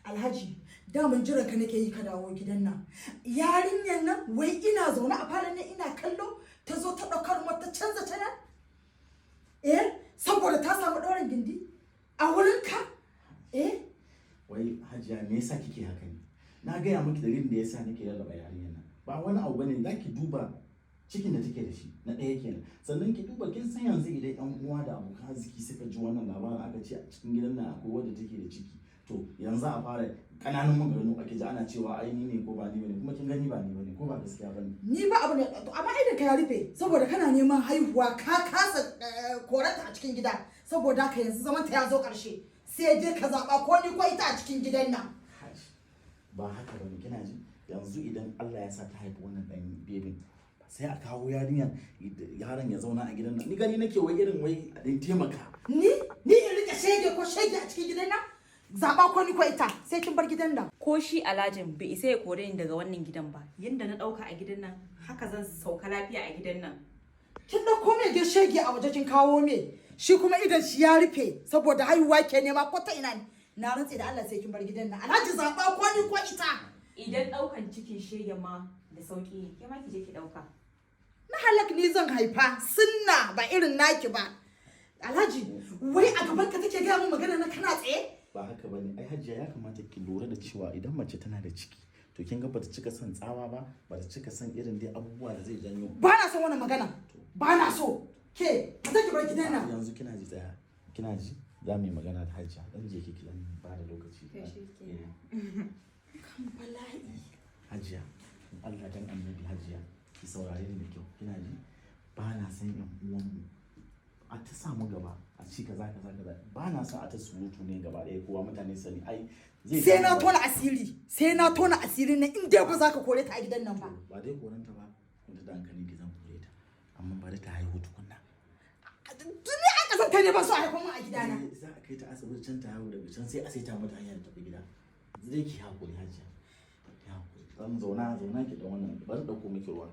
Alhaji, daman jiran ka nake yi ka dawo gidan nan. Yarinyar nan wai ina zaune a falon nan ina kallo ta zo ta ɗaukar mata canza ta nan? Saboda ta samu ɗaurin gindi a wurin ka? Wai Hajiya me yasa kike haka ne? Na gaya miki dalilin da yasa nake lallaba yarinyar nan. Ba wani abu bane, zaki duba cikin da take da shi na ɗaya kenan. Sannan ki duba kin san yanzu idan ƴan uwa da abokan arziki suka ji wannan labarin aka ce a cikin gidan nan akwai wadda take da ciki. To yanzu a fara ƙananan maganganu ake ji ana cewa ai ni ne ko ba ni bane, kuma kin gani ba ni bane ko ba gaskiya bane. Ni ba abu ne, amma idan ka ya rufe saboda kana neman haihuwa ka kasa koranta a cikin gida, saboda haka yanzu zaman ta ya zo ƙarshe. Sai dai ka zaɓa ko ni ko ita a cikin gidan nan. Ba haka bane, kina ji? Yanzu idan Allah ya sa ta haifi wannan ɗan bebin sai a kawo yarinyar yaron ya zauna a gidan nan. Ni gani nake wai irin wai a ɗan taimaka. Ni in rike shege ko shege a cikin gidan nan? Zaɓa ko ni ko ita sai kin bar gidan nan. Ko shi Alhajin bai isa ya kore ni daga wannan gidan ba. Yanda na ɗauka a gidan nan haka zan sauka lafiya a gidan nan. Kin ɗauko me dai shege a waje kin kawo me? Shi kuma idan shi ya rufe saboda haihuwa ke nema ko ta ina ne. Na rantse da Allah sai kin bar gidan nan. Alhaji zaɓa ko ni ko ita. Idan ɗaukan cikin shege ma da sauƙi, ke ma ki je ki ɗauka. Na halak ni zan haifa, sunna ba irin naki ba. Alhaji, wai a gaban ka take gaya min magana na kana tsaye? Ba haka bane, ai Hajiya ya kamata ki lura da cewa idan mace tana da ciki to kin ga bata cika son tsawa ba, bata cika son irin dai abubuwa da zai janyo. Ba na son wannan magana. Ba na so. Ke, ka take bar gidan nan. Yanzu kina ji tsaya. Kina ji? Za mu yi magana da Hajiya. Dan je ki dan ba da lokaci. Kan bala'i. Hajiya, Allah dan Annabi Hajiya, ki saurare ni da kyau. Kina ji? Ba na son yan uwanmu a ta samu gaba a ci kaza. Ba na son a ta surutu ne gaba ɗaya kowa mutane sani. Ai sai na tona asiri ne in dai ba za ka kore ta a gidan nan ba. Ba dai koranta ba, wanda da hankali ki zan kore ta. Amma bari ta haihu tukunna. Tuni an kasanta ne ba su haifa mu a gidana. Za a kai ta asibiti can ta haihu daga can sai a saita mata hanyar tafi gida. Zai ki hakuri Hajiya. Ki hakuri. Dan zauna ki da wannan. Bari dauko miki ruwa.